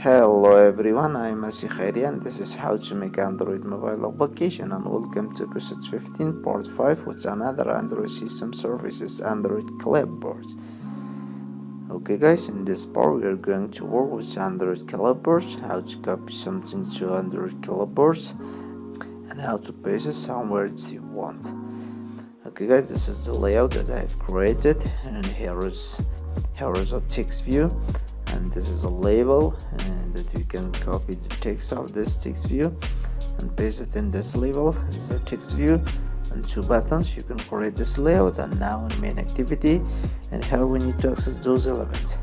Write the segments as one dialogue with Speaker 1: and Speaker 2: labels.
Speaker 1: Hello everyone, I'm Asi Khairi and this is how to make Android mobile application, and welcome to episode 15 part 5 with another Android system services Android Clipboard. Okay guys, in this part we are going to work with Android Clipboard, how to copy something to Android Clipboard and how to paste it somewhere you want. Okay guys, this is the layout that I have created, and here is a text view, and this is a label that we can copy the text of this text view and paste it in this label. This is a text view and two buttons. You can create this layout, and now in main activity, and here we need to access those elements.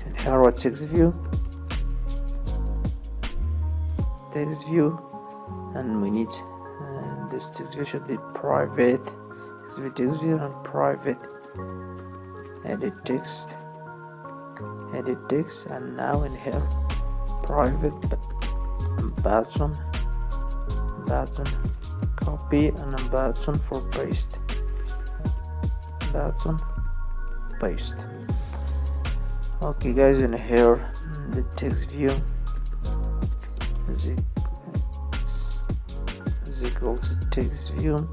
Speaker 1: And here our text view, and we need this text view should be private. Text view and private. Edit text, and now in here private button, copy, and a button for paste, Okay guys, in here the text view is equal to text view,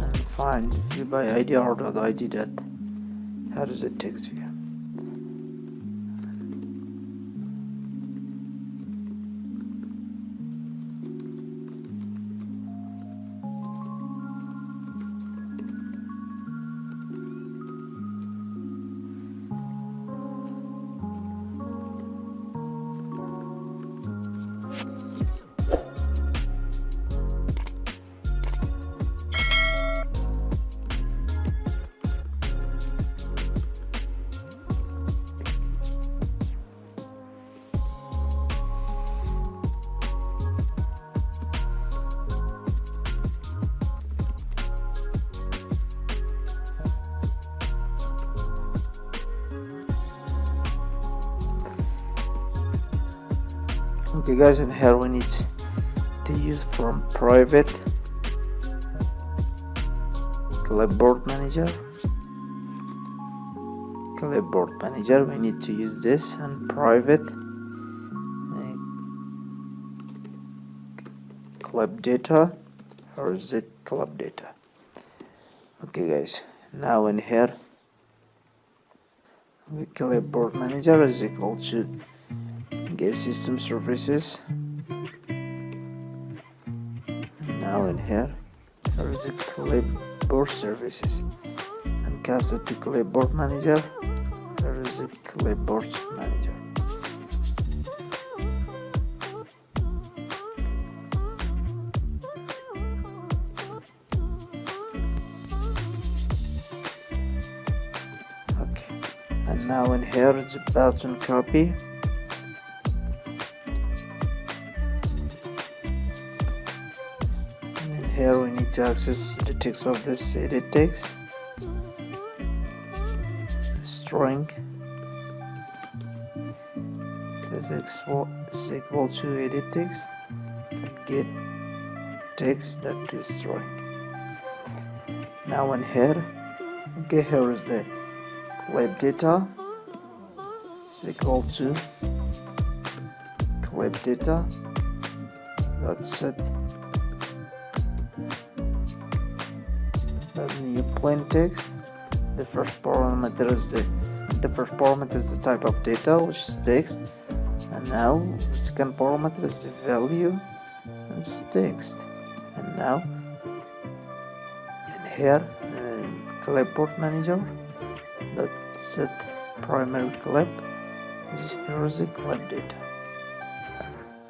Speaker 1: and find view by id or .id that how does the text view. Okay guys, and here we need to use from private clipboard manager. We need to use this, and private clip data, or is it clip data? Okay guys, now in here the clipboard manager is equal to get system services. Now in here there is a clipboard services, and cast it to clipboard manager. There is a clipboard manager. Okay, and now in here is a button copy. Here we need to access the text of this edit text, string is equal to edit text, get text that is string. Now in here, okay, here is the clip data is equal to clip data dot set new plain text. The first parameter is the type of data, which is text, and now the second parameter is the value, and it's text. And now in here clipboard manager that set primary clip, here is the clip data.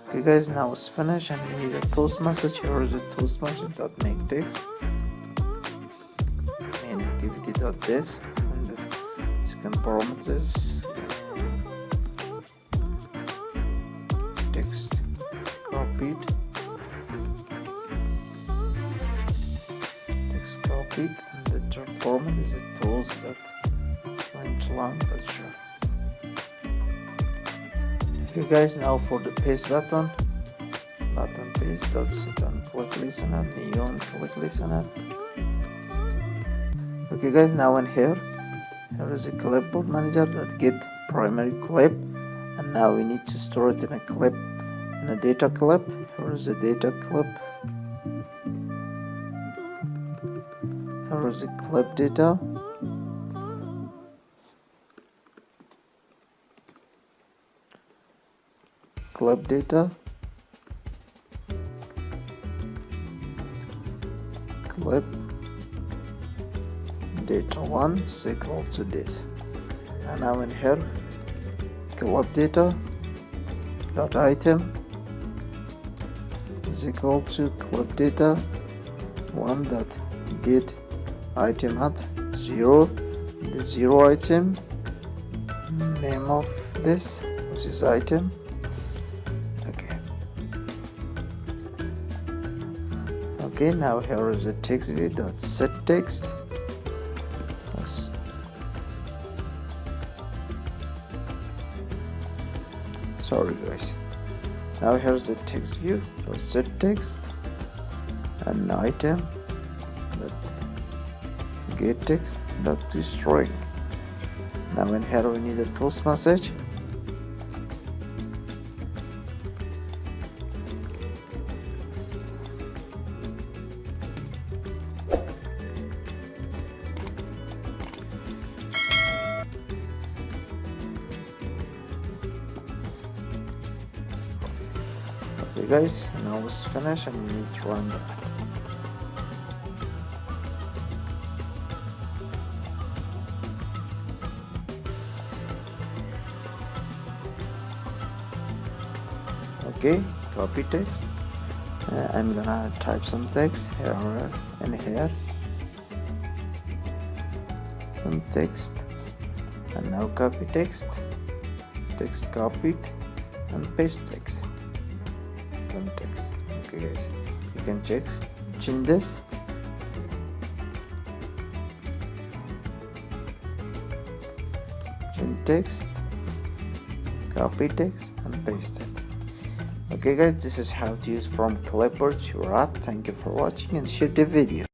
Speaker 1: Okay guys, now it's finished, and we need a toast message. Here is a toast message that make text activity.this, and the second parameter is text copied, and the third parameter is the tools that went long but sure. Okay guys, now for the paste button paste dot set on click listener, neon click listener. Okay guys, now in here is a clipboard manager that get primary clip, and now we need to store it in a clip, in a data clip. Here is the data clip. Here is the clip data. Clip data. Clip data 1 is equal to this, and now in here clip data dot item is equal to clip data 1 dot get item at 0, the 0 item, name of this, which is item. Okay, now here is the text view dot set text. Sorry guys. Now here's the text view dot set text and item dot get text dot to string. Now in here we need a post message. Okay guys, now it's finished and we need to run that. Okay, copy text. I'm gonna type some text here and here, some text, and now copy text, text copied, and paste text, some text. Okay guys, you can change this. Change text, copy text, and paste it. Okay guys, this is how to use from Clipboard to your app. Thank you for watching and share the video.